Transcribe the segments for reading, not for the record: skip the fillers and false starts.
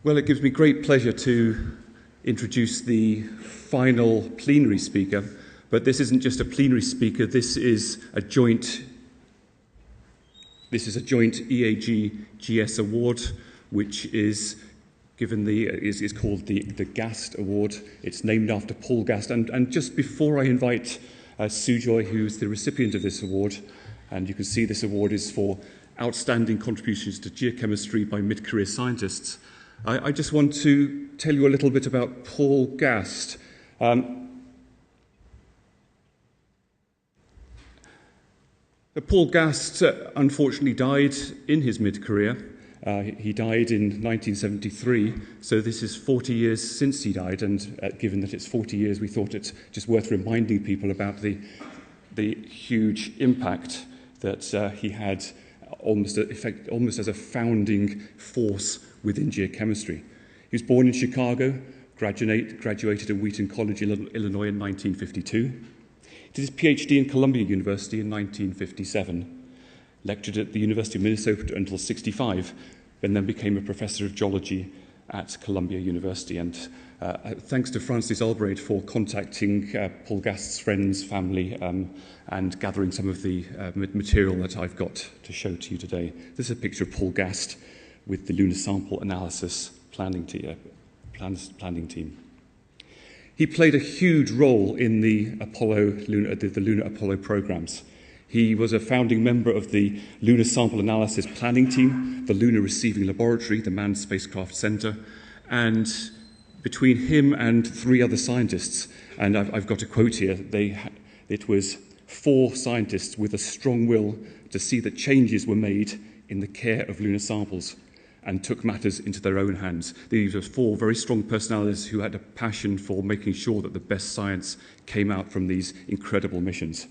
Well, it gives me great pleasure to introduce the final plenary speaker, but this isn't just a plenary speaker, this is a joint EAG-GS award, which is given is called the Gast Award. It's named after Paul Gast. And just before I invite Sujoy, who's the recipient of this award, and you can see this award is for outstanding contributions to geochemistry by mid-career scientists, I just want to tell you a little bit about Paul Gast. Paul Gast unfortunately died in his mid-career. He died in 1973, so this is 40 years since he died, and given that it's 40 years, we thought it's just worth reminding people about the huge impact that he had almost as a founding force within geochemistry. He was born in Chicago, graduated at Wheaton College, Illinois in 1952. He did his PhD in Columbia University in 1957, lectured at the University of Minnesota until 1965, and then became a professor of geology at Columbia University. And thanks to Francis Albright for contacting Paul Gast's friends, family, and gathering some of the material that I've got to show to you today. This is a picture of Paul Gast with the lunar sample analysis planning team. He played a huge role in the lunar Apollo programs. He was a founding member of the Lunar Sample Analysis Planning Team, the Lunar Receiving Laboratory, the Manned Spacecraft Center, and between him and 3 other scientists, and I've got a quote here, it was 4 scientists with a strong will to see that changes were made in the care of lunar samples and took matters into their own hands. These were 4 very strong personalities who had a passion for making sure that the best science came out from these incredible missions.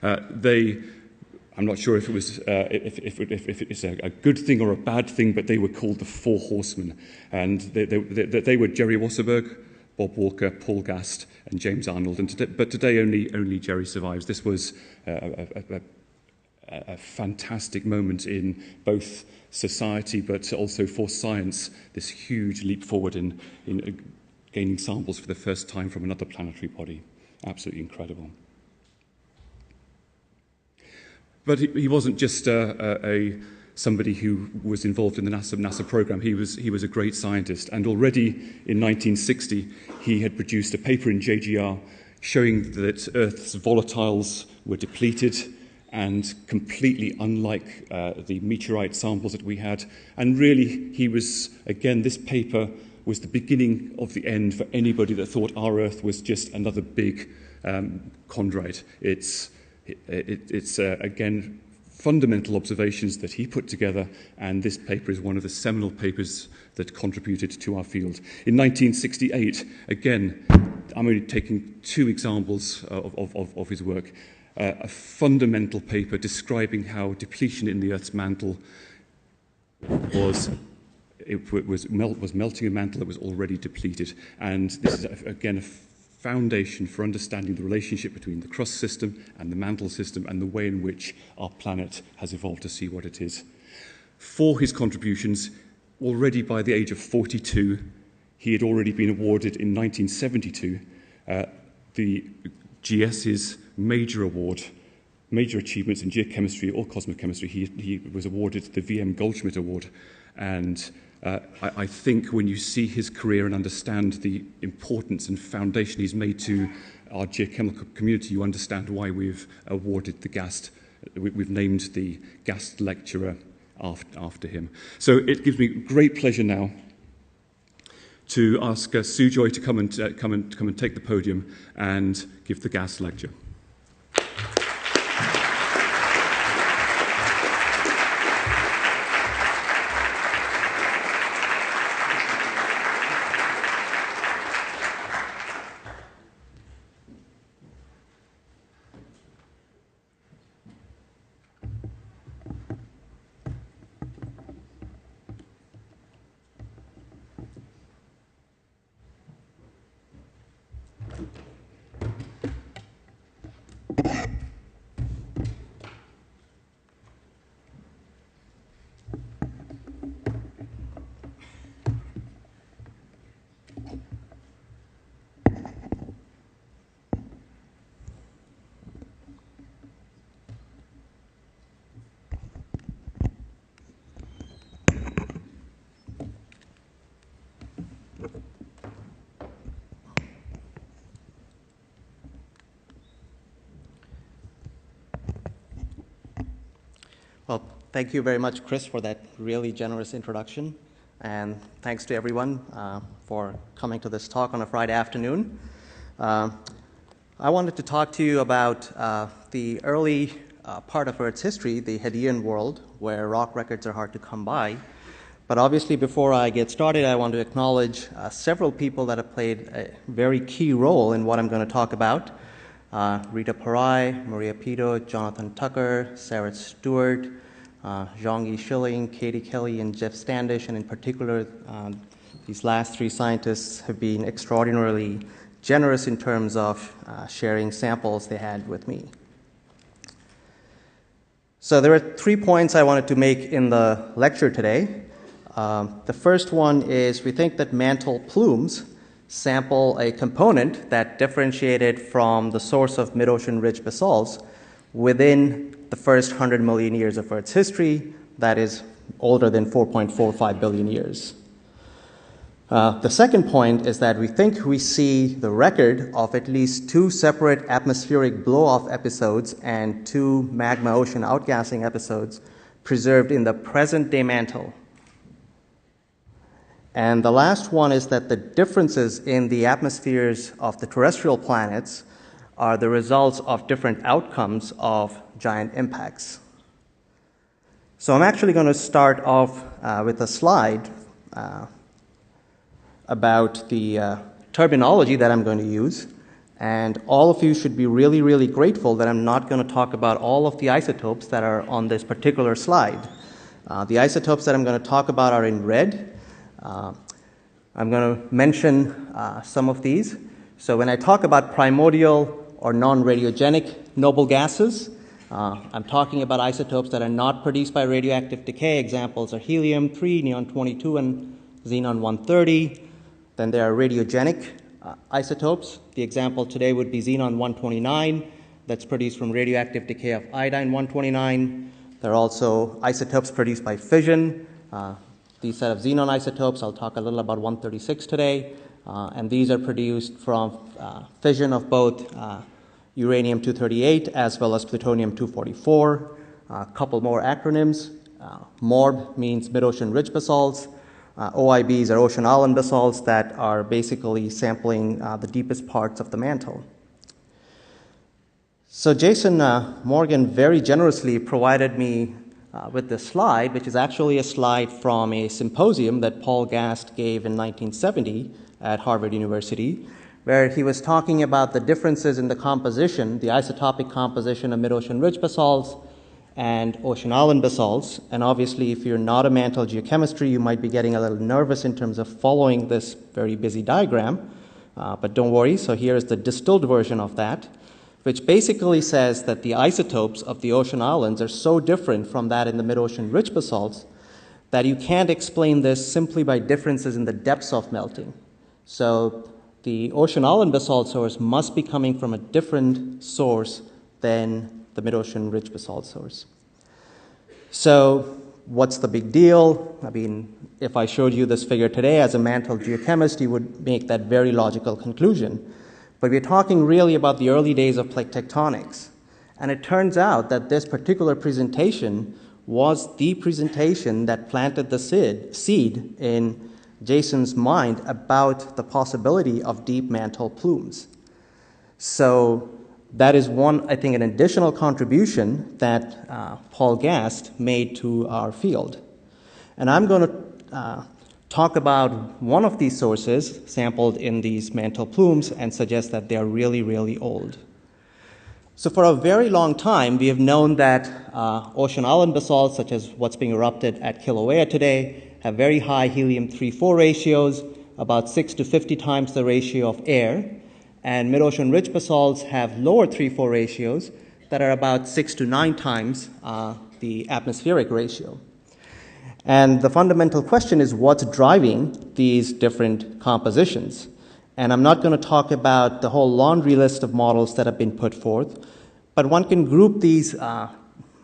I'm not sure if it was if it's a good thing or a bad thing, but they were called the 4 Horsemen, and they were Jerry Wasserberg, Bob Walker, Paul Gast, and James Arnold. But today only Jerry survives. This was a fantastic moment in both society, but also for science. This huge leap forward in gaining samples for the first time from another planetary body. Absolutely incredible. But he wasn't just somebody who was involved in the NASA program. He was a great scientist, and already in 1960 he had produced a paper in JGR showing that Earth's volatiles were depleted and completely unlike the meteorite samples that we had. And really, this paper was the beginning of the end for anybody that thought our Earth was just another big chondrite. It's again, fundamental observations that he put together, and this paper is one of the seminal papers that contributed to our field. In 1968, again, I'm only taking 2 examples of his work, a fundamental paper describing how depletion in the Earth's mantle was melting a mantle that was already depleted. And this is, again, a foundation for understanding the relationship between the crust system and the mantle system and the way in which our planet has evolved to see what it is. For his contributions, already by the age of 42, he had already been awarded in 1972 the GS's major award, major achievements in geochemistry or cosmochemistry. He was awarded the VM Goldschmidt Award, and I think when you see his career and understand the importance and foundation he's made to our geochemical community, you understand why we've awarded the Gast. We've named the Gast Lecturer after him. So it gives me great pleasure now to ask Sujoy to come and take the podium and give the Gast lecture. thank you very much, Chris, for that really generous introduction. And thanks to everyone for coming to this talk on a Friday afternoon. I wanted to talk to you about the early part of Earth's history, the Hadean world, where rock records are hard to come by. But obviously, before I get started, I want to acknowledge several people that have played a very key role in what I'm going to talk about. Rita Parai, Maria Pito, Jonathan Tucker, Sarah Stewart, Zhongyi Schilling, Katie Kelly, and Jeff Standish, and in particular, these last three scientists have been extraordinarily generous in terms of sharing samples they had with me. So there are 3 points I wanted to make in the lecture today. The first one is we think that mantle plumes sample a component that differentiated from the source of mid-ocean ridge basalts within the first 100 million years of Earth's history, that is older than 4.45 billion years. The second point is that we think we see the record of at least 2 separate atmospheric blow-off episodes and 2 magma ocean outgassing episodes preserved in the present-day mantle. And the last one is that the differences in the atmospheres of the terrestrial planets are the results of different outcomes of giant impacts. So I'm actually going to start off with a slide about the terminology that I'm going to use. And all of you should be really, really grateful that I'm not going to talk about all of the isotopes that are on this particular slide. The isotopes that I'm going to talk about are in red. I'm going to mention some of these. So when I talk about primordial or non-radiogenic noble gases, I'm talking about isotopes that are not produced by radioactive decay. Examples are helium-3, neon-22, and xenon-130. Then there are radiogenic isotopes. The example today would be xenon-129, that's produced from radioactive decay of iodine-129. There are also isotopes produced by fission. These set of xenon isotopes, I'll talk a little about 136 today, and these are produced from fission of both uranium-238 as well as plutonium-244. A couple more acronyms. MORB means mid-ocean ridge basalts. OIBs are ocean island basalts that are basically sampling the deepest parts of the mantle. So Jason Morgan very generously provided me with this slide, which is actually a slide from a symposium that Paul Gast gave in 1970 at Harvard University, where he was talking about the differences in the composition, the isotopic composition of mid-ocean ridge basalts and ocean island basalts. And obviously, if you're not a mantle geochemistry, you might be getting a little nervous in terms of following this very busy diagram. But don't worry, so here is the distilled version of that, which basically says that the isotopes of the ocean islands are so different from that in the mid-ocean ridge basalts that you can't explain this simply by differences in the depths of melting. So the ocean island basalt source must be coming from a different source than the mid-ocean ridge basalt source. So what's the big deal? I mean, if I showed you this figure today as a mantle geochemist, you would make that very logical conclusion. But we're talking really about the early days of plate tectonics. And it turns out that this particular presentation was the presentation that planted the seed in Jason's mind about the possibility of deep mantle plumes. So that is one, I think, an additional contribution that Paul Gast made to our field. And I'm going to talk about one of these sources sampled in these mantle plumes and suggest that they are really, really old. So for a very long time, we have known that ocean island basalts, such as what's being erupted at Kilauea today, have very high helium-3-4 ratios, about 6 to 50 times the ratio of air, and mid-ocean ridge basalts have lower 3-4 ratios that are about 6 to 9 times the atmospheric ratio. And the fundamental question is what's driving these different compositions. And I'm not going to talk about the whole laundry list of models that have been put forth, but one can group these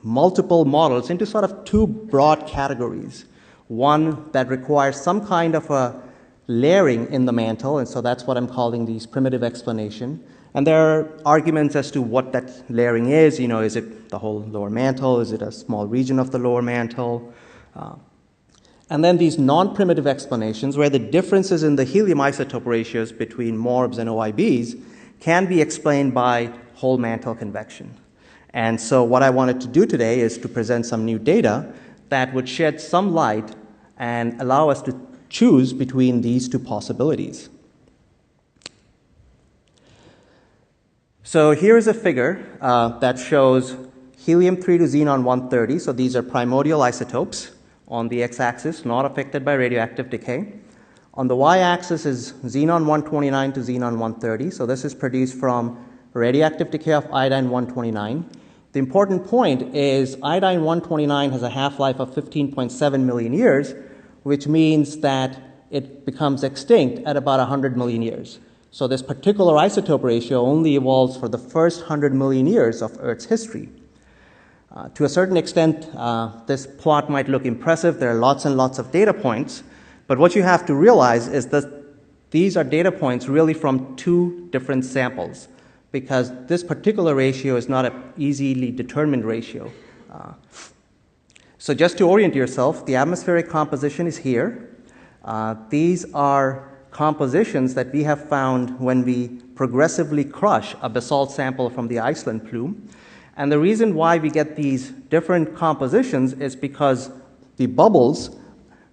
multiple models into sort of 2 broad categories. One that requires some kind of a layering in the mantle, and so that's what I'm calling these primitive explanation. And there are arguments as to what that layering is. Is it the whole lower mantle? Is it a small region of the lower mantle? And then these non-primitive explanations, where the differences in the helium isotope ratios between MORBs and OIBs can be explained by whole mantle convection. And so what I wanted to do today is to present some new data that would shed some light and allow us to choose between these two possibilities. So here's a figure that shows helium-3 to xenon-130. So these are primordial isotopes on the x-axis, not affected by radioactive decay. On the y-axis is xenon-129 to xenon-130. So this is produced from radioactive decay of iodine-129. The important point is iodine-129 has a half-life of 15.7 million years, which means that it becomes extinct at about 100 million years. So this particular isotope ratio only evolves for the first 100 million years of Earth's history. To a certain extent, this plot might look impressive. There are lots and lots of data points. But what you have to realize is that these are data points really from two different samples, because this particular ratio is not an easily determined ratio. So just to orient yourself, the atmospheric composition is here. These are compositions that we have found when we progressively crush a basalt sample from the Iceland plume. And the reason why we get these different compositions is because the bubbles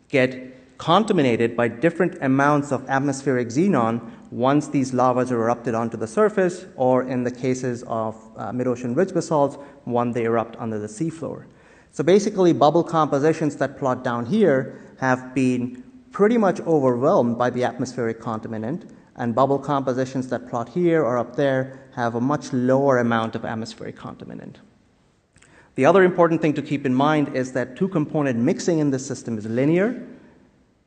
get contaminated by different amounts of atmospheric xenon once these lavas are erupted onto the surface, or in the cases of mid-ocean ridge basalts, when they erupt under the seafloor. So basically, bubble compositions that plot down here have been pretty much overwhelmed by the atmospheric contaminant, and bubble compositions that plot here or up there have a much lower amount of atmospheric contaminant. The other important thing to keep in mind is that two-component mixing in this system is linear,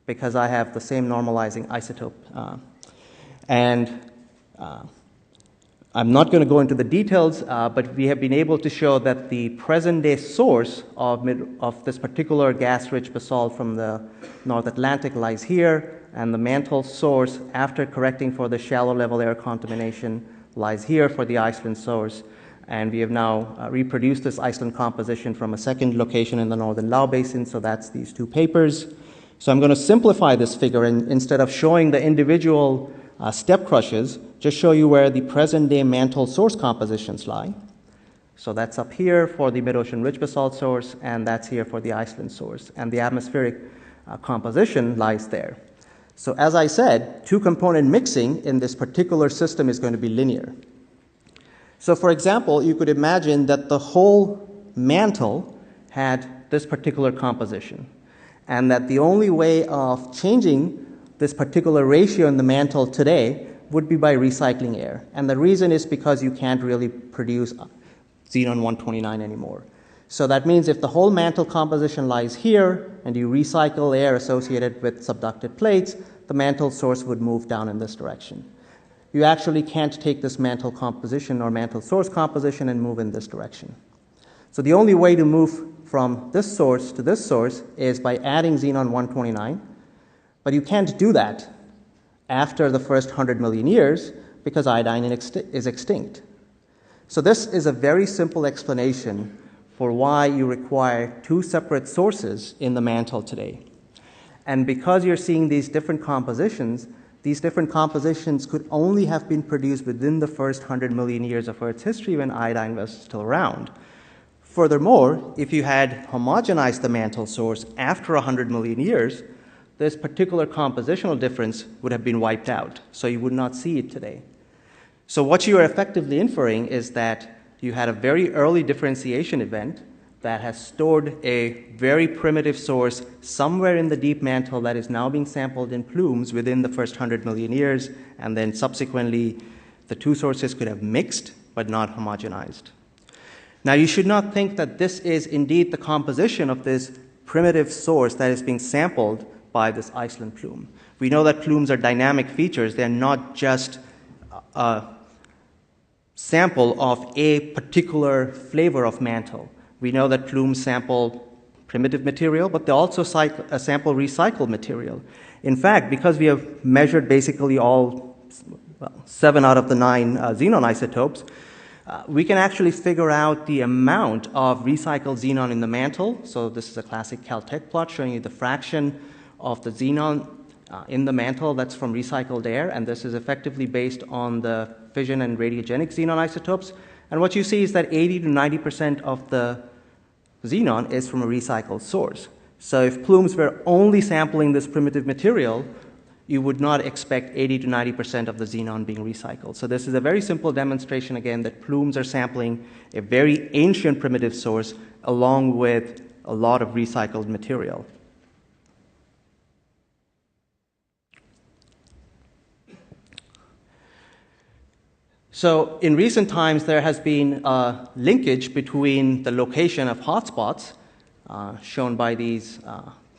because I have the same normalizing isotope. I'm not going to go into the details, but we have been able to show that the present-day source of this particular gas-rich basalt from the North Atlantic lies here, and the mantle source, after correcting for the shallow-level air contamination, lies here for the Iceland source. And we have now reproduced this Iceland composition from a second location in the northern Lau Basin, so that's these two papers. So I'm going to simplify this figure, and instead of showing the individual step crushes, just show you where the present-day mantle source compositions lie. So that's up here for the mid-ocean ridge basalt source, and that's here for the Iceland source. And the atmospheric composition lies there. So as I said, two-component mixing in this particular system is going to be linear. So for example, you could imagine that the whole mantle had this particular composition, and that the only way of changing this particular ratio in the mantle today would be by recycling air. And the reason is because you can't really produce xenon-129 anymore. So that means if the whole mantle composition lies here and you recycle air associated with subducted plates, the mantle source would move down in this direction. You actually can't take this mantle composition or mantle source composition and move in this direction. So the only way to move from this source to this source is by adding xenon-129, but you can't do that after the first 100 million years because iodine is extinct. So this is a very simple explanation for why you require two separate sources in the mantle today. And because you're seeing these different compositions could only have been produced within the first 100 million years of Earth's history when iodine was still around. Furthermore, if you had homogenized the mantle source after 100 million years, this particular compositional difference would have been wiped out, so you would not see it today. So what you are effectively inferring is that you had a very early differentiation event that has stored a very primitive source somewhere in the deep mantle that is now being sampled in plumes within the first 100 million years, and then subsequently the two sources could have mixed but not homogenized. Now you should not think that this is indeed the composition of this primitive source that is being sampled by this Iceland plume. We know that plumes are dynamic features. They're not just a sample of a particular flavor of mantle. We know that plumes sample primitive material, but they also sample recycled material. In fact, because we have measured basically all 7 out of the 9 xenon isotopes, we can actually figure out the amount of recycled xenon in the mantle. So this is a classic Caltech plot showing you the fraction of the xenon in the mantle that's from recycled air, and this is effectively based on the fission and radiogenic xenon isotopes. And what you see is that 80 to 90% of the xenon is from a recycled source. So if plumes were only sampling this primitive material, you would not expect 80 to 90% of the xenon being recycled. So this is a very simple demonstration, again, that plumes are sampling a very ancient primitive source along with a lot of recycled material. So in recent times, there has been a linkage between the location of hotspots, shown by these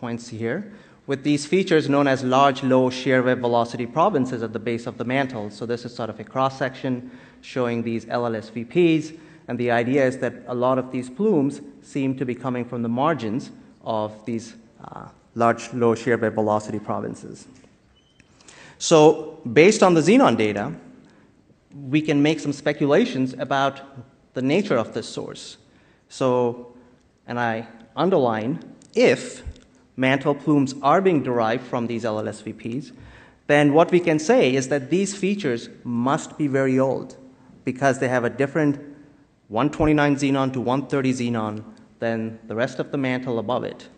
points here, with these features known as large low shear wave velocity provinces at the base of the mantle. So this is sort of a cross-section showing these LLSVPs, and the idea is that a lot of these plumes seem to be coming from the margins of these large low shear wave velocity provinces. So based on the xenon data, we can make some speculations about the nature of this source. So, and I underline, if mantle plumes are being derived from these LLSVPs, then what we can say is that these features must be very old because they have a different 129 xenon to 130 xenon than the rest of the mantle above it.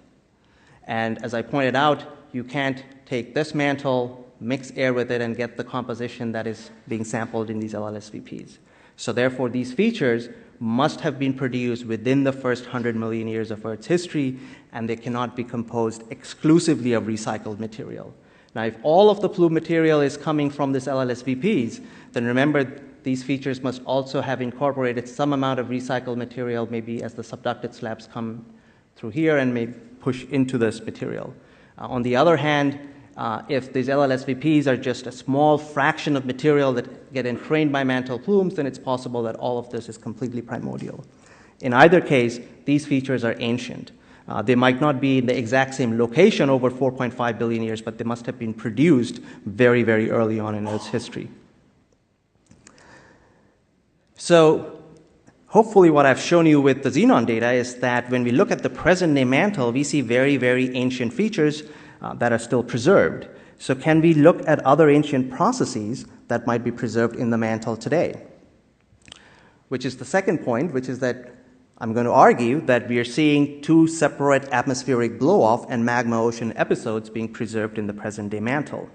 And as I pointed out, you can't take this mantle, mix air with it, and get the composition that is being sampled in these LLSVPs. So therefore, these features must have been produced within the first 100 million years of Earth's history, and they cannot be composed exclusively of recycled material. Now, if all of the plume material is coming from this LLSVPs, then remember these features must also have incorporated some amount of recycled material, maybe as the subducted slabs come through here and may push into this material. On the other hand, if these LLSVPs are just a small fraction of material that get entrained by mantle plumes, then it's possible that all of this is completely primordial. In either case, these features are ancient. They might not be in the exact same location over 4.5 billion years, but they must have been produced very, very early on in Earth's history. So hopefully what I've shown you with the xenon data is that when we look at the present-day mantle, we see very, very ancient features that are still preserved. So can we look at other ancient processes that might be preserved in the mantle today? Which is the second point, which is that I'm going to argue that we are seeing two separate atmospheric blow-off and magma ocean episodes being preserved in the present-day mantle.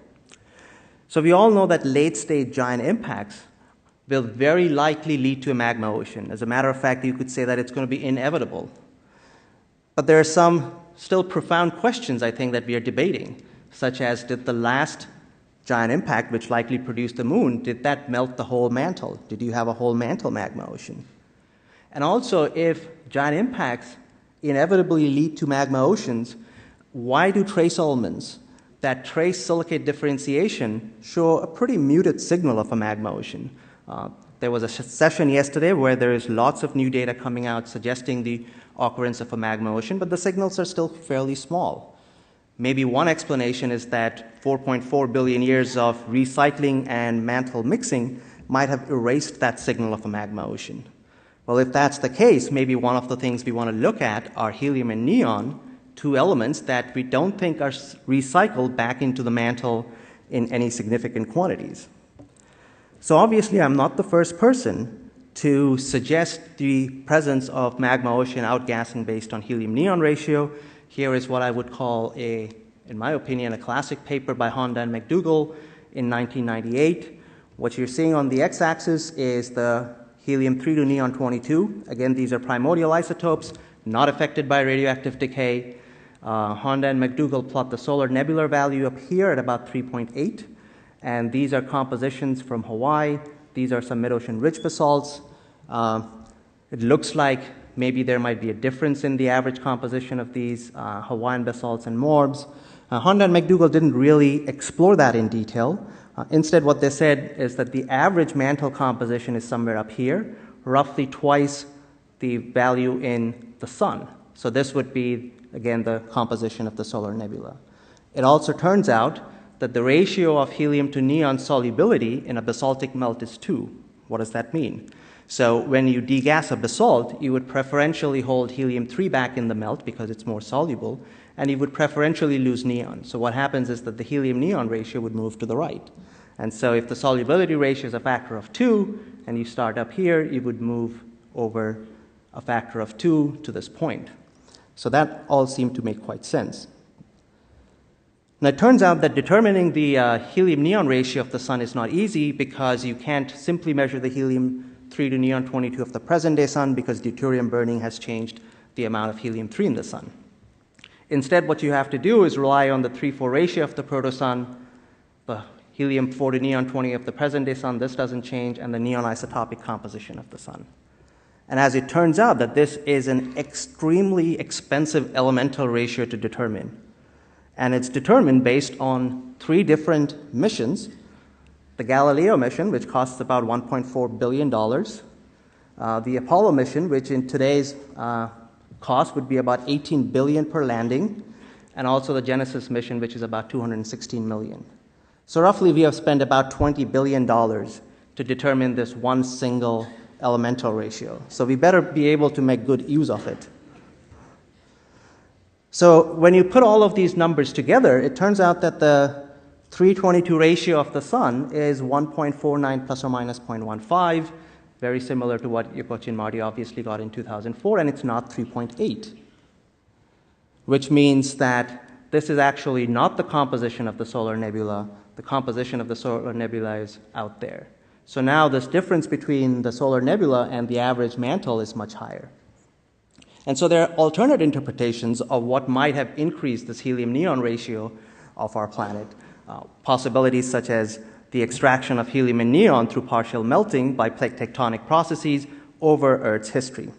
So we all know that late-stage giant impacts will very likely lead to a magma ocean. As a matter of fact, you could say that it's going to be inevitable. But there are some still profound questions, I think, that we are debating, such as, did the last giant impact, which likely produced the moon, did that melt the whole mantle? Did you have a whole mantle magma ocean? And also, if giant impacts inevitably lead to magma oceans, why do trace elements that trace silicate differentiation show a pretty muted signal of a magma ocean? There was a session yesterday where there is lots of new data coming out suggesting the occurrence of a magma ocean, but the signals are still fairly small. Maybe one explanation is that 4.4 billion years of recycling and mantle mixing might have erased that signal of a magma ocean. Well, if that's the case, maybe one of the things we want to look at are helium and neon, two elements that we don't think are recycled back into the mantle in any significant quantities. So obviously, I'm not the first person to suggest the presence of magma ocean outgassing based on helium-neon ratio. Here is what I would call in my opinion, a classic paper by Honda and McDougall in 1998. What you're seeing on the x-axis is the helium-3 to neon-22. Again, these are primordial isotopes, not affected by radioactive decay. Honda and McDougall plot the solar nebular value up here at about 3.8. And these are compositions from Hawaii. These are some mid-ocean ridge basalts. It looks like maybe there might be a difference in the average composition of these Hawaiian basalts and morbs. Honda and McDougall didn't really explore that in detail. Instead, what they said is that the average mantle composition is somewhere up here, roughly twice the value in the sun. So this would be, again, the composition of the solar nebula. It also turns out that the ratio of helium to neon solubility in a basaltic melt is 2. What does that mean? So when you degas a basalt, you would preferentially hold helium-3 back in the melt because it's more soluble, and you would preferentially lose neon. So what happens is that the helium-neon ratio would move to the right. And so if the solubility ratio is a factor of 2, and you start up here, you would move over a factor of 2 to this point. So that all seemed to make quite sense. Now it turns out that determining the helium-neon ratio of the sun is not easy because you can't simply measure the helium-3 to neon-22 of the present-day sun because deuterium burning has changed the amount of helium-3 in the sun. Instead, what you have to do is rely on the 3-4 ratio of the protosun, the helium-4 to neon-20 of the present-day sun, this doesn't change, and the neon isotopic composition of the sun. And as it turns out that this is an extremely expensive elemental ratio to determine. And it's determined based on 3 different missions. The Galileo mission, which costs about $1.4 billion. The Apollo mission, which in today's cost would be about $18 billion per landing. And also the Genesis mission, which is about $216 million. So roughly we have spent about $20 billion to determine this one single elemental ratio. So we better be able to make good use of it. So when you put all of these numbers together, it turns out that the 322 ratio of the sun is 1.49 plus or minus 0.15, very similar to what Yokochi and Marty obviously got in 2004, and it's not 3.8, which means that this is actually not the composition of the solar nebula. The composition of the solar nebula is out there. So now this difference between the solar nebula and the average mantle is much higher. And so there are alternate interpretations of what might have increased this helium-neon ratio of our planet. Possibilities such as the extraction of helium and neon through partial melting by plate tectonic processes over Earth's history.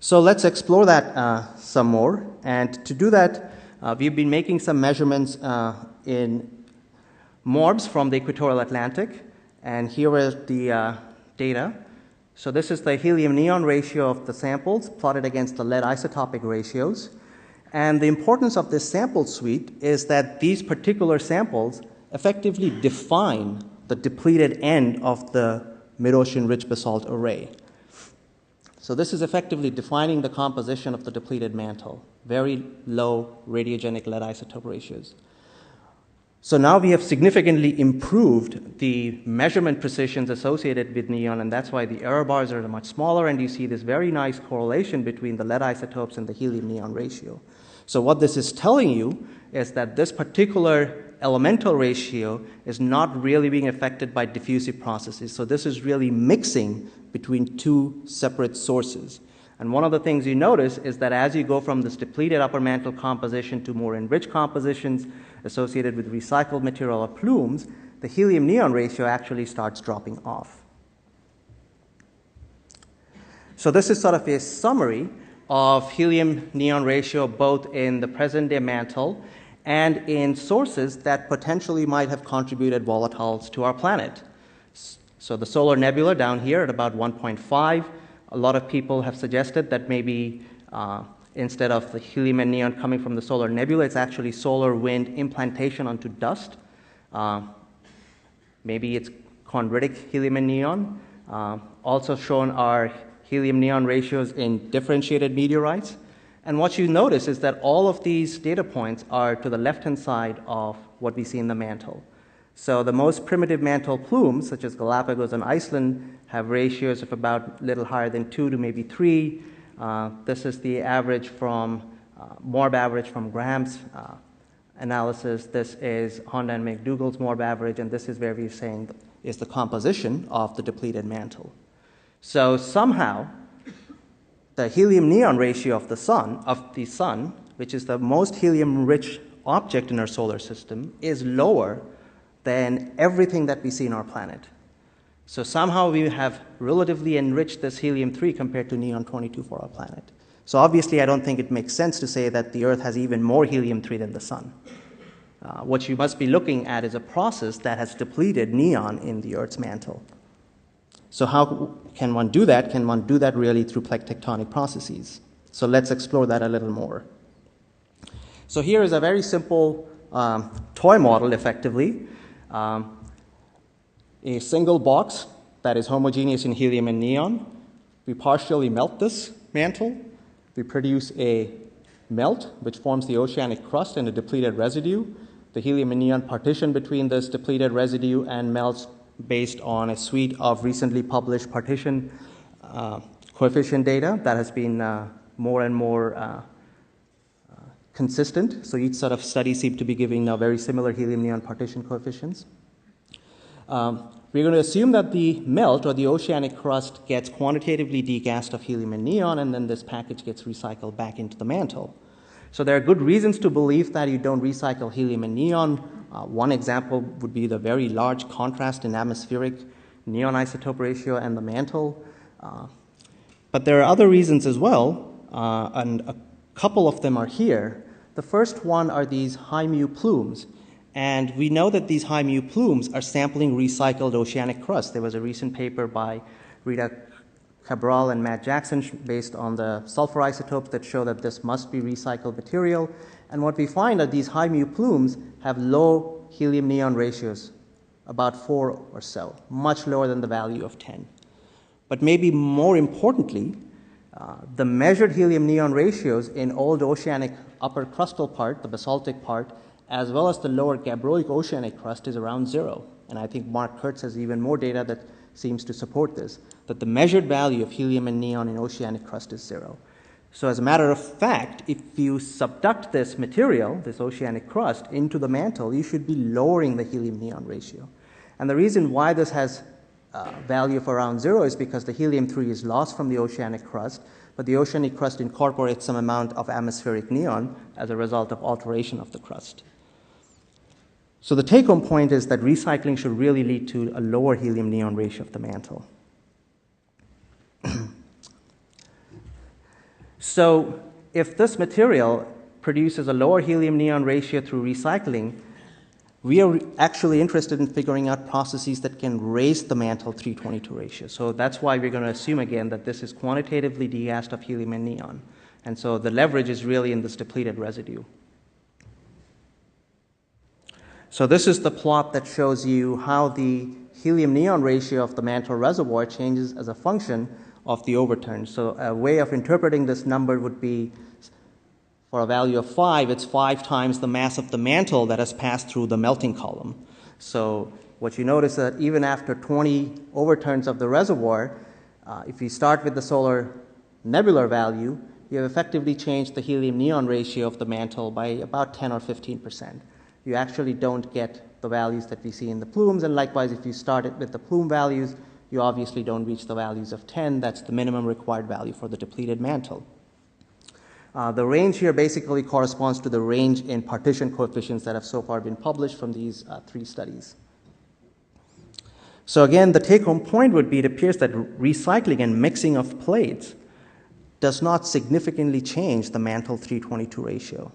So let's explore that some more. And to do that, we've been making some measurements in MORBs from the equatorial Atlantic. And here is the data. So this is the helium-neon ratio of the samples plotted against the lead isotopic ratios. And the importance of this sample suite is that these particular samples effectively define the depleted end of the mid-ocean rich basalt array. So this is effectively defining the composition of the depleted mantle, very low radiogenic lead isotope ratios. So now we have significantly improved the measurement precisions associated with neon, and that's why the error bars are much smaller, and you see this very nice correlation between the lead isotopes and the helium-neon ratio. So what this is telling you is that this particular elemental ratio is not really being affected by diffusive processes. So this is really mixing between 2 separate sources. And one of the things you notice is that as you go from this depleted upper mantle composition to more enriched compositions associated with recycled material or plumes, the helium-neon ratio actually starts dropping off. So this is sort of a summary of helium-neon ratio both in the present-day mantle and in sources that potentially might have contributed volatiles to our planet. So the solar nebula down here at about 1.5, a lot of people have suggested that maybe instead of the helium and neon coming from the solar nebula, it's actually solar wind implantation onto dust. Maybe it's chondritic helium and neon. Also shown are helium-neon ratios in differentiated meteorites. And what you notice is that all of these data points are to the left-hand side of what we see in the mantle. So the most primitive mantle plumes, such as Galapagos and Iceland, have ratios of about a little higher than 2 to maybe 3. This is the average from, MORB average from Graham's analysis. This is Honda and McDougall's MORB average, and this is where we're saying is the composition of the depleted mantle. So somehow, the helium-neon ratio of the sun, which is the most helium-rich object in our solar system, is lower than everything that we see in our planet. So somehow we have relatively enriched this helium-3 compared to neon-22 for our planet. So obviously I don't think it makes sense to say that the Earth has even more helium-3 than the sun. What you must be looking at is a process that has depleted neon in the Earth's mantle. So how can one do that? Can one do that really through plate tectonic processes? So let's explore that a little more. So here is a very simple toy model, effectively. A single box that is homogeneous in helium and neon. We partially melt this mantle. We produce a melt, which forms the oceanic crust and a depleted residue. The helium and neon partition between this depleted residue and melts based on a suite of recently published partition coefficient data that has been more and more consistent. So each set of studies seem to be giving now very similar helium-neon partition coefficients. We're going to assume that the melt or the oceanic crust gets quantitatively degassed of helium and neon, and then this package gets recycled back into the mantle. So there are good reasons to believe that you don't recycle helium and neon. One example would be the very large contrast in atmospheric neon isotope ratio and the mantle. But there are other reasons as well, and a couple of them are here. The first one are these high mu plumes. And we know that these high mu plumes are sampling recycled oceanic crust. There was a recent paper by Rita Cabral and Matt Jackson based on the sulfur isotopes that show that this must be recycled material. And what we find are these high mu plumes have low helium-neon ratios, about 4 or so, much lower than the value of 10. But maybe more importantly, the measured helium-neon ratios in old oceanic upper crustal part, the basaltic part, as well as the lower gabbroic oceanic crust is around 0. And I think Mark Kurtz has even more data that seems to support this, that the measured value of helium and neon in oceanic crust is 0. So as a matter of fact, if you subduct this material, this oceanic crust, into the mantle, you should be lowering the helium-neon ratio. And the reason why this has value of around 0 is because the helium-3 is lost from the oceanic crust, but the oceanic crust incorporates some amount of atmospheric neon as a result of alteration of the crust. So the take-home point is that recycling should really lead to a lower helium-neon ratio of the mantle. So if this material produces a lower helium-neon ratio through recycling, we are actually interested in figuring out processes that can raise the mantle 322 ratio. So that's why we're going to assume again that this is quantitatively degassed of helium and neon. And so the leverage is really in this depleted residue. So this is the plot that shows you how the helium-neon ratio of the mantle reservoir changes as a function of the overturn. So a way of interpreting this number would be, for a value of 5, it's 5 times the mass of the mantle that has passed through the melting column. So what you notice that even after 20 overturns of the reservoir, if you start with the solar nebular value, you have effectively changed the helium-neon ratio of the mantle by about 10 or 15%. You actually don't get the values that we see in the plumes, and likewise, if you start it with the plume values, you obviously don't reach the values of 10. That's the minimum required value for the depleted mantle. The range here basically corresponds to the range in partition coefficients that have so far been published from these 3 studies. So again, the take-home point would be it appears that recycling and mixing of plates does not significantly change the mantle 322 ratio.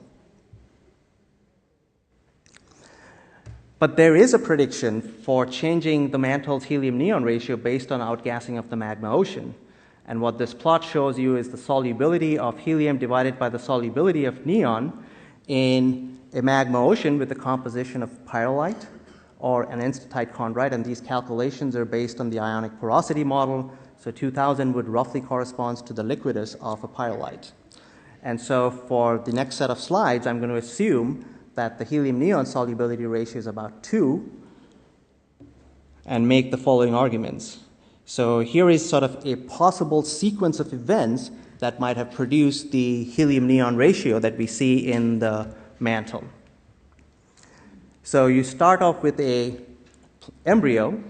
But there is a prediction for changing the mantle's helium-neon ratio based on outgassing of the magma ocean. And what this plot shows you is the solubility of helium divided by the solubility of neon in a magma ocean with the composition of pyrrolite or an enstatite chondrite. And these calculations are based on the ionic porosity model. So 2000 would roughly correspond to the liquidus of a pyrrolite. And so for the next set of slides, I'm going to assume that the helium-neon solubility ratio is about 2 and make the following arguments. So here is sort of a possible sequence of events that might have produced the helium-neon ratio that we see in the mantle. So you start off with a embryo.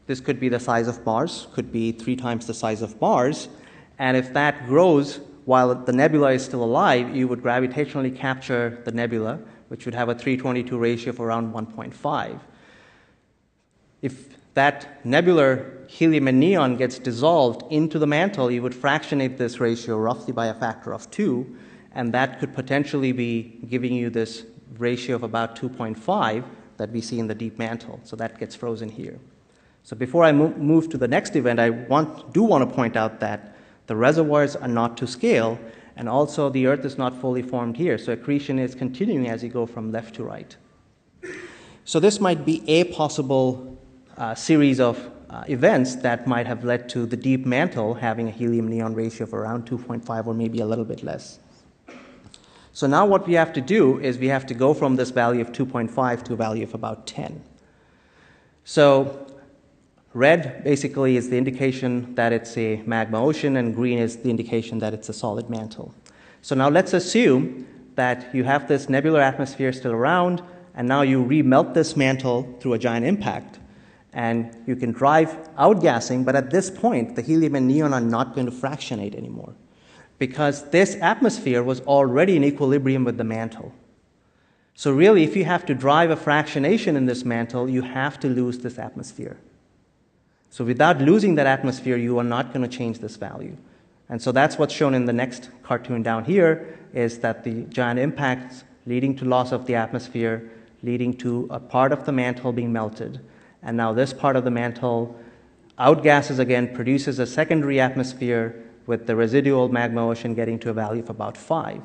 This could be the size of Mars, could be 3 times the size of Mars, and if that grows while the nebula is still alive, you would gravitationally capture the nebula, which would have a 322 ratio of around 1.5. If that nebular helium and neon gets dissolved into the mantle, you would fractionate this ratio roughly by a factor of 2, and that could potentially be giving you this ratio of about 2.5 that we see in the deep mantle. So that gets frozen here. So before I move to the next event, I do want to point out that the reservoirs are not to scale, and also the Earth is not fully formed here, so accretion is continuing as you go from left to right. So this might be a possible series of events that might have led to the deep mantle having a helium-neon ratio of around 2.5 or maybe a little bit less. So now what we have to do is we have to go from this value of 2.5 to a value of about 10. So red basically is the indication that it's a magma ocean, and green is the indication that it's a solid mantle. So now let's assume that you have this nebular atmosphere still around, and now you remelt this mantle through a giant impact, and you can drive outgassing, but at this point, the helium and neon are not going to fractionate anymore, because this atmosphere was already in equilibrium with the mantle. So really, if you have to drive a fractionation in this mantle, you have to lose this atmosphere. So without losing that atmosphere, you are not going to change this value. And so that's what's shown in the next cartoon down here, is that the giant impacts leading to loss of the atmosphere, leading to a part of the mantle being melted. And now this part of the mantle outgasses again, produces a secondary atmosphere with the residual magma ocean getting to a value of about 5.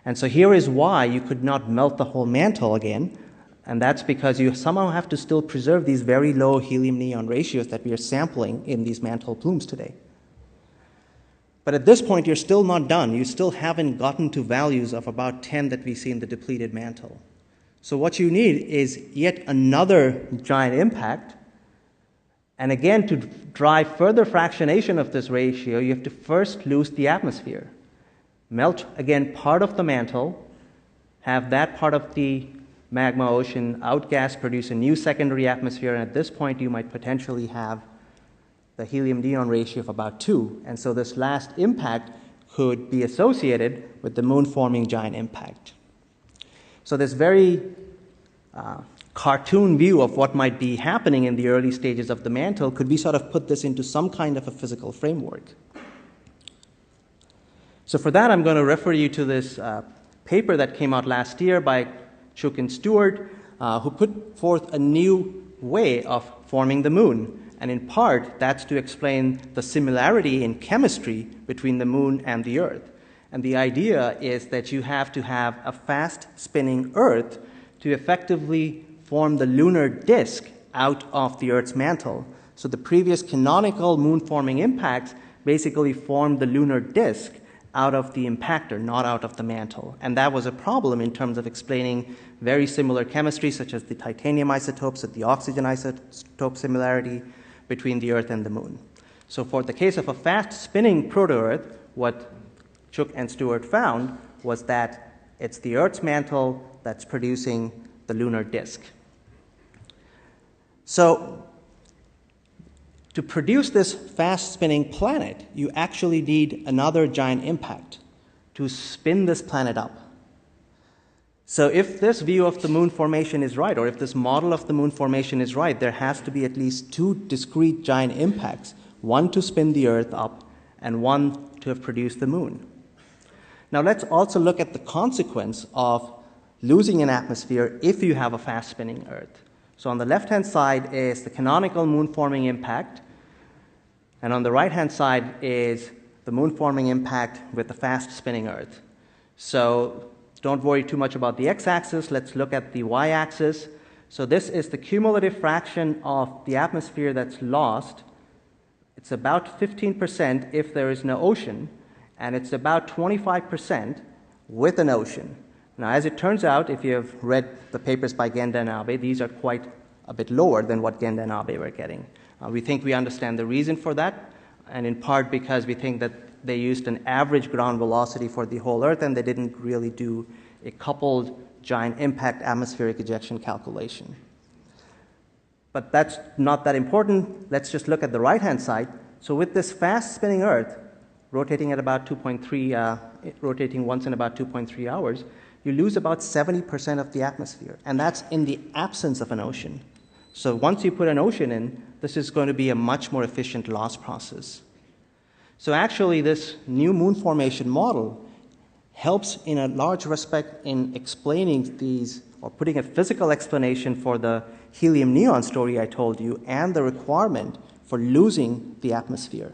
And so here is why you could not melt the whole mantle again, and that's because you somehow have to still preserve these very low helium-neon ratios that we are sampling in these mantle plumes today. But at this point, you're still not done. You still haven't gotten to values of about 10 that we see in the depleted mantle. So what you need is yet another giant impact. And again, to drive further fractionation of this ratio, you have to first lose the atmosphere. Melt, again, part of the mantle, have that part of the magma ocean outgas, produce a new secondary atmosphere, and at this point, you might potentially have the helium-neon ratio of about 2. And so this last impact could be associated with the moon-forming giant impact. So this very cartoon view of what might be happening in the early stages of the mantle could be sort of put this into some kind of a physical framework. So for that, I'm going to refer you to this paper that came out last year by Chook and Stewart, who put forth a new way of forming the moon. And in part, that's to explain the similarity in chemistry between the moon and the Earth. And the idea is that you have to have a fast-spinning Earth to effectively form the lunar disk out of the Earth's mantle. So the previous canonical moon-forming impacts basically formed the lunar disk out of the impactor, not out of the mantle. And that was a problem in terms of explaining very similar chemistry, such as the titanium isotopes and the oxygen isotope similarity between the Earth and the moon. So for the case of a fast-spinning proto-Earth, what Chook and Stewart found was that it's the Earth's mantle that's producing the lunar disk. So to produce this fast-spinning planet, you actually need another giant impact to spin this planet up. So if this view of the moon formation is right, or if this model of the moon formation is right, there has to be at least 2 discrete giant impacts, one to spin the Earth up and one to have produced the moon. Now let's also look at the consequence of losing an atmosphere if you have a fast-spinning Earth. So on the left-hand side is the canonical moon-forming impact, and on the right-hand side is the moon-forming impact with the fast-spinning Earth. So don't worry too much about the x-axis. Let's look at the y-axis. So this is the cumulative fraction of the atmosphere that's lost. It's about 15% if there is no ocean, and it's about 25% with an ocean. Now, as it turns out, if you have read the papers by Genda and Abe, these are quite a bit lower than what Genda and Abe were getting. We think we understand the reason for that, and in part because we think that they used an average ground velocity for the whole Earth, and they didn't really do a coupled giant impact atmospheric ejection calculation. But that's not that important. Let's just look at the right-hand side. So with this fast-spinning Earth, rotating at about 2.3, rotating once in about 2.3 hours, you lose about 70% of the atmosphere, and that's in the absence of an ocean. So once you put an ocean in, this is going to be a much more efficient loss process. So actually, this new moon formation model helps in a large respect in explaining these, or putting a physical explanation for the helium-neon story I told you, and the requirement for losing the atmosphere.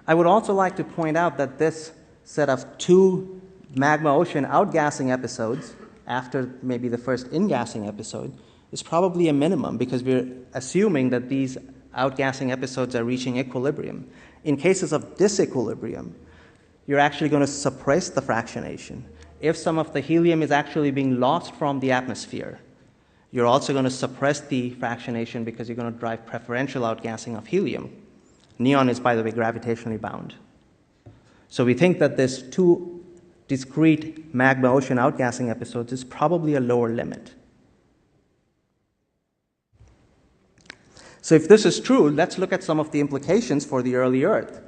I would also like to point out that this set of 2 magma ocean outgassing episodes after maybe the first ingassing episode is probably a minimum, because we're assuming that these outgassing episodes are reaching equilibrium. In cases of disequilibrium, you're actually going to suppress the fractionation. If some of the helium is actually being lost from the atmosphere, you're also going to suppress the fractionation because you're going to drive preferential outgassing of helium. Neon is, by the way, gravitationally bound. So we think that this 2 discrete magma ocean outgassing episodes is probably a lower limit. So if this is true, let's look at some of the implications for the early Earth.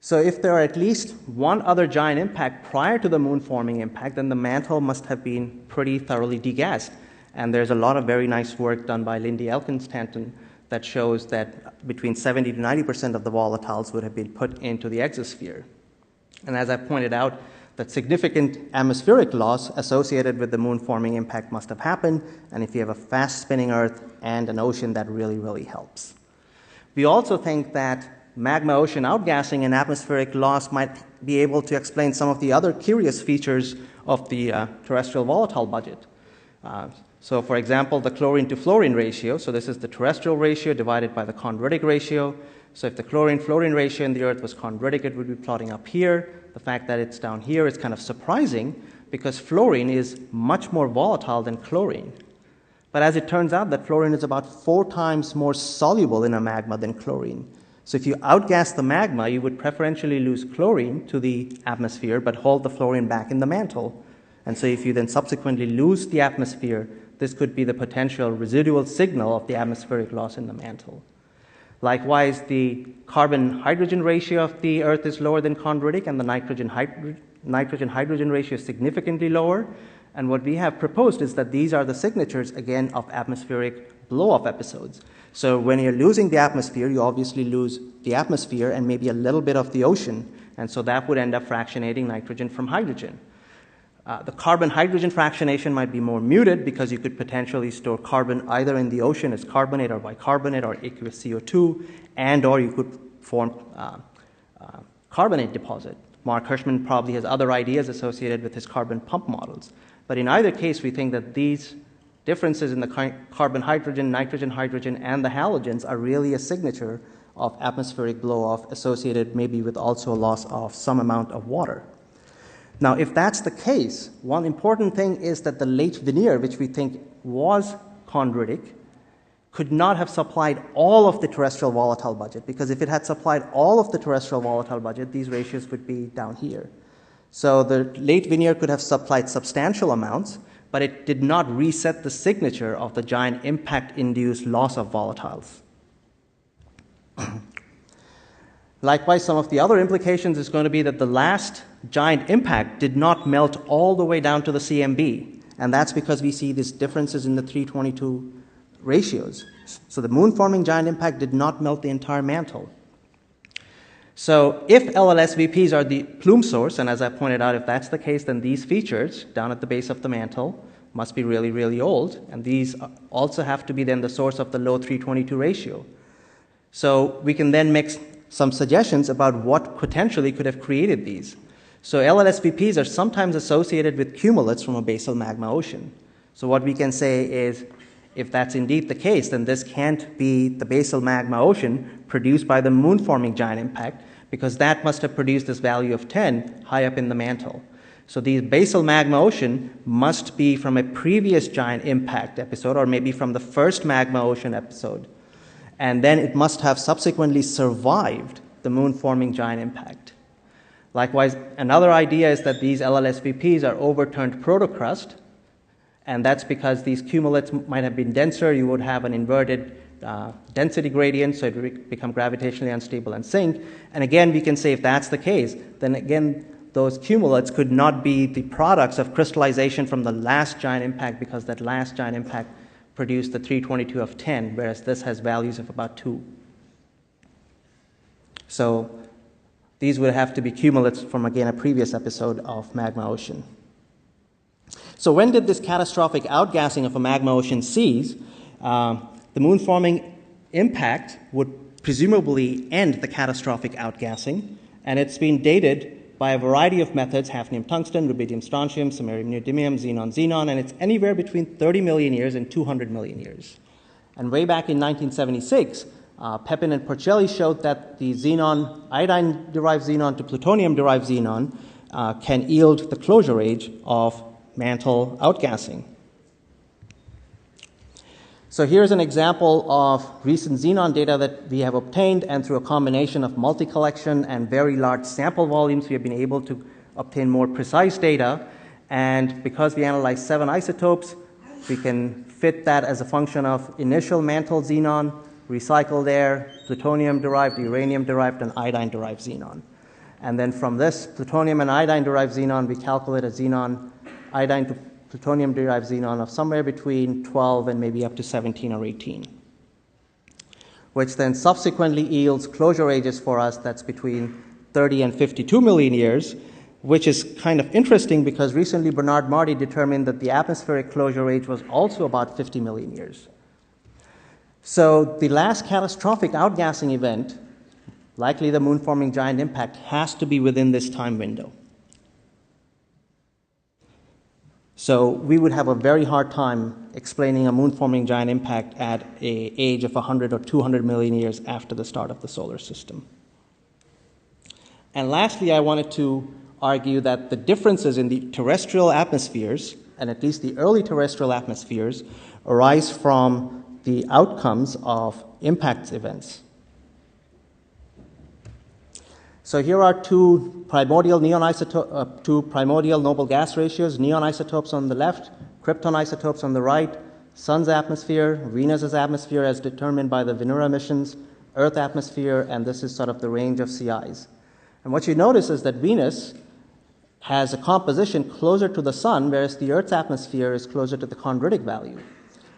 So if there are at least one other giant impact prior to the moon forming impact, then the mantle must have been pretty thoroughly degassed. And there's a lot of very nice work done by Lindy Elkins-Stanton that shows that between 70 to 90% of the volatiles would have been put into the exosphere. And as I pointed out, that significant atmospheric loss associated with the moon forming impact must have happened, and if you have a fast spinning Earth and an ocean, that really, really helps. We also think that magma ocean outgassing and atmospheric loss might be able to explain some of the other curious features of the terrestrial volatile budget. So for example, the chlorine to fluorine ratio, so this is the terrestrial ratio divided by the chondritic ratio. So if the chlorine-fluorine ratio in the Earth was chondritic, it would be plotting up here. The fact that it's down here is kind of surprising because fluorine is much more volatile than chlorine. But as it turns out, that fluorine is about 4 times more soluble in a magma than chlorine. So if you outgas the magma, you would preferentially lose chlorine to the atmosphere but hold the fluorine back in the mantle. And so if you then subsequently lose the atmosphere, this could be the potential residual signal of the atmospheric loss in the mantle. Likewise, the carbon-hydrogen ratio of the Earth is lower than chondritic, and the nitrogen-hydrogen ratio is significantly lower. And what we have proposed is that these are the signatures, again, of atmospheric blow-off episodes. So when you're losing the atmosphere, you obviously lose the atmosphere and maybe a little bit of the ocean, and so that would end up fractionating nitrogen from hydrogen. The carbon-hydrogen fractionation might be more muted because you could potentially store carbon either in the ocean as carbonate or bicarbonate or aqueous CO2, and or you could form carbonate deposit. Mark Hirschman probably has other ideas associated with his carbon pump models. But in either case, we think that these differences in the carbon-hydrogen, nitrogen-hydrogen, and the halogens are really a signature of atmospheric blow-off associated maybe with also a loss of some amount of water. Now, if that's the case, one important thing is that the late veneer, which we think was chondritic, could not have supplied all of the terrestrial volatile budget, because if it had supplied all of the terrestrial volatile budget, these ratios would be down here. So the late veneer could have supplied substantial amounts, but it did not reset the signature of the giant impact-induced loss of volatiles. Likewise, some of the other implications is going to be that the last giant impact did not melt all the way down to the CMB, and that's because we see these differences in the 322 ratios. So the moon-forming giant impact did not melt the entire mantle. So if LLSVPs are the plume source, and as I pointed out, if that's the case, then these features down at the base of the mantle must be really, really old, and these also have to be then the source of the low 322 ratio. So we can then make some suggestions about what potentially could have created these. So LLSVPs are sometimes associated with cumulates from a basal magma ocean. So what we can say is, if that's indeed the case, then this can't be the basal magma ocean produced by the moon-forming giant impact, because that must have produced this value of 10 high up in the mantle. So the basal magma ocean must be from a previous giant impact episode, or maybe from the first magma ocean episode. And then it must have subsequently survived the moon-forming giant impact. Likewise, another idea is that these LLSVPs are overturned protocrust, and that's because these cumulates might have been denser. You would have an inverted density gradient, so it would become gravitationally unstable and sink. And again, we can say if that's the case, then again, those cumulates could not be the products of crystallization from the last giant impact, because that last giant impact produced the 322 of 10, whereas this has values of about 2. So these would have to be cumulates from, again, a previous episode of magma ocean. So when did this catastrophic outgassing of a magma ocean cease? The moon-forming impact would presumably end the catastrophic outgassing, and it's been dated by a variety of methods, hafnium tungsten, rubidium strontium, samarium neodymium, xenon xenon, and it's anywhere between 30 million years and 200 million years. And way back in 1976, Pepin and Porcelli showed that the xenon, iodine-derived xenon to plutonium-derived xenon can yield the closure age of mantle outgassing. So here's an example of recent xenon data that we have obtained, and through a combination of multi-collection and very large sample volumes, we have been able to obtain more precise data. And because we analyze 7 isotopes, we can fit that as a function of initial mantle xenon, recycled air, plutonium-derived, uranium-derived, and iodine-derived xenon. And then from this plutonium and iodine-derived xenon, we calculate a xenon, iodine to plutonium-derived xenon of somewhere between 12 and maybe up to 17 or 18, which then subsequently yields closure ages for us that's between 30 and 52 million years, which is kind of interesting because recently Bernard Marty determined that the atmospheric closure age was also about 50 million years. So the last catastrophic outgassing event, likely the moon-forming giant impact, has to be within this time window. So we would have a very hard time explaining a moon-forming giant impact at an age of 100 or 200 million years after the start of the solar system. And lastly, I wanted to argue that the differences in the terrestrial atmospheres, and at least the early terrestrial atmospheres, arise from the outcomes of impact events. So here are two primordial noble gas ratios, neon isotopes on the left, krypton isotopes on the right, Sun's atmosphere, Venus's atmosphere as determined by the Venera emissions, Earth atmosphere, and this is sort of the range of CIs. And what you notice is that Venus has a composition closer to the Sun, whereas the Earth's atmosphere is closer to the chondritic value.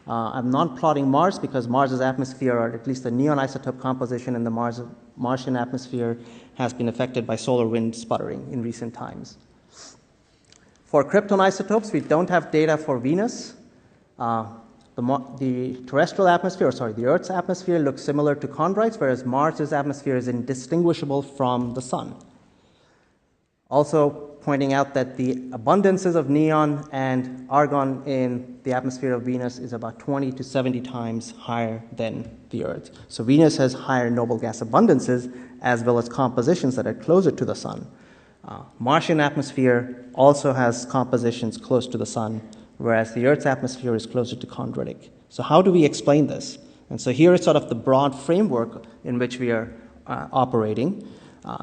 I'm not plotting Mars because Mars's atmosphere, or at least the neon isotope composition in the Martian atmosphere, has been affected by solar wind sputtering in recent times. For krypton isotopes, we don't have data for Venus. The terrestrial atmosphere, the Earth's atmosphere looks similar to chondrites, whereas Mars's atmosphere is indistinguishable from the Sun. Also pointing out that the abundances of neon and argon in the atmosphere of Venus is about 20 to 70 times higher than the Earth. So Venus has higher noble gas abundances as well as compositions that are closer to the Sun. Martian atmosphere also has compositions close to the Sun, whereas the Earth's atmosphere is closer to chondritic. So how do we explain this? And so here is sort of the broad framework in which we are operating.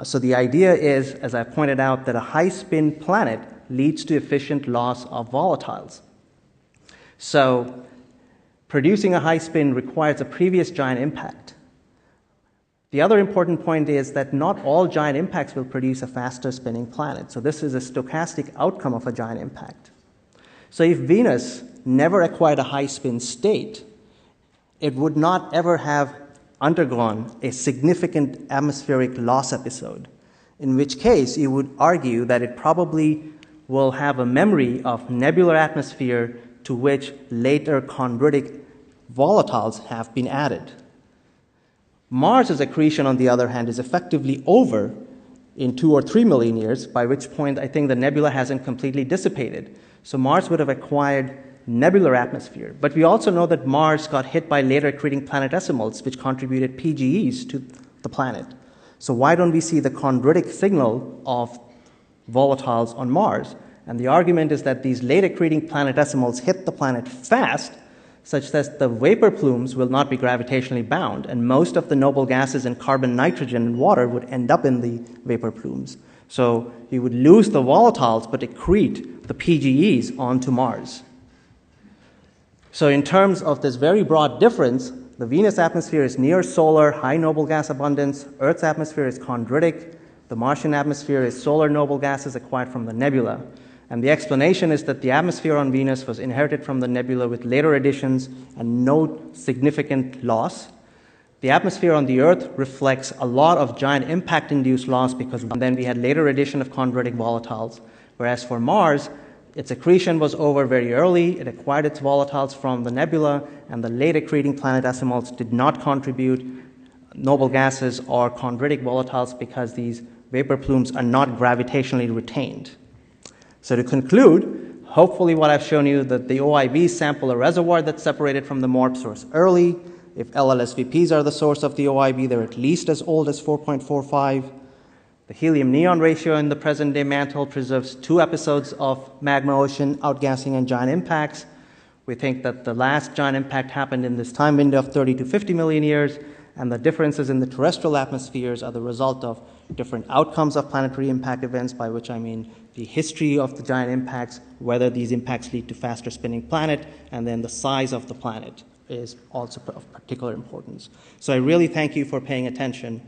So the idea is, as I pointed out, that a high-spin planet leads to efficient loss of volatiles. So producing a high spin requires a previous giant impact. The other important point is that not all giant impacts will produce a faster spinning planet. So this is a stochastic outcome of a giant impact. So if Venus never acquired a high spin state, it would not ever have undergone a significant atmospheric loss episode, in which case you would argue that it probably will have a memory of nebular atmosphere to which later chondritic volatiles have been added. Mars's accretion, on the other hand, is effectively over in 2 or 3 million years, by which point I think the nebula hasn't completely dissipated. So Mars would have acquired nebular atmosphere. But we also know that Mars got hit by later accreting planetesimals, which contributed PGEs to the planet. So why don't we see the chondritic signal of volatiles on Mars? And the argument is that these late accreting planetesimals hit the planet fast, such that the vapor plumes will not be gravitationally bound, and most of the noble gases in carbon, nitrogen, and water would end up in the vapor plumes. So you would lose the volatiles but accrete the PGEs onto Mars. So in terms of this very broad difference, the Venus atmosphere is near solar, high noble gas abundance. Earth's atmosphere is chondritic. The Martian atmosphere is solar noble gases acquired from the nebula. And the explanation is that the atmosphere on Venus was inherited from the nebula with later additions and no significant loss. The atmosphere on the Earth reflects a lot of giant impact-induced loss because then we had later addition of chondritic volatiles. Whereas for Mars, its accretion was over very early. It acquired its volatiles from the nebula, and the late accreting planetesimals did not contribute noble gases or chondritic volatiles because these vapor plumes are not gravitationally retained. So to conclude, hopefully what I've shown you that the OIB sample a reservoir that's separated from the MORP source early. If LLSVPs are the source of the OIB, they're at least as old as 4.45. The helium-neon ratio in the present-day mantle preserves 2 episodes of magma ocean outgassing and giant impacts. We think that the last giant impact happened in this time window of 30 to 50 million years, and the differences in the terrestrial atmospheres are the result of different outcomes of planetary impact events, by which I mean the history of the giant impacts, whether these impacts lead to faster spinning planet, and then the size of the planet is also of particular importance. So I really thank you for paying attention.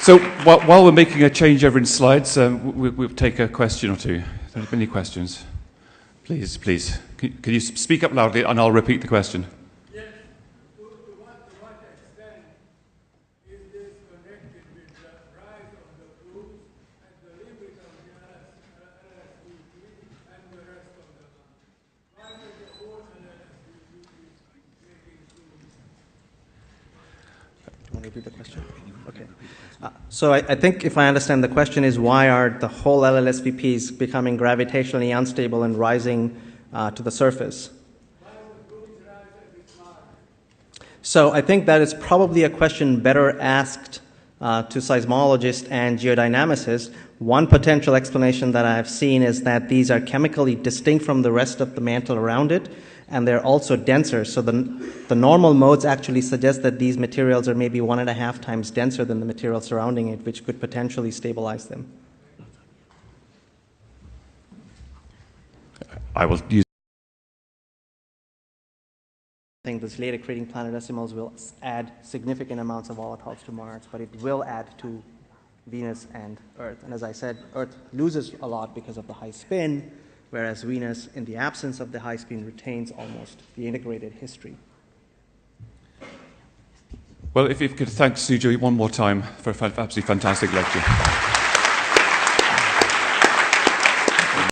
So while we're making a change over in slides, we'll take a question or two. Any questions? Please, please. Can you speak up loudly and I'll repeat the question? Yes. To what extent is this connected with the rise of the plumes and the limit of the LSVP and the rest of the land? Why does the whole LSVP making plumes? Do you want to repeat the question? Okay. So I think if I understand the question is why are the whole LLSVPs becoming gravitationally unstable and rising to the surface? So I think that is probably a question better asked to seismologists and geodynamicists. One potential explanation that I've seen is that these are chemically distinct from the rest of the mantle around it, and they're also denser. So the normal modes actually suggest that these materials are maybe 1.5 times denser than the material surrounding it, which could potentially stabilize them. I will use. I think this later creating planetesimals will add significant amounts of volatiles to Mars, but it will add to Venus and Earth. And as I said, Earth loses a lot because of the high spin, whereas Venus, in the absence of the high spin, retains almost the integrated history. Well, if you could thank Sujoy one more time for an absolutely fantastic lecture.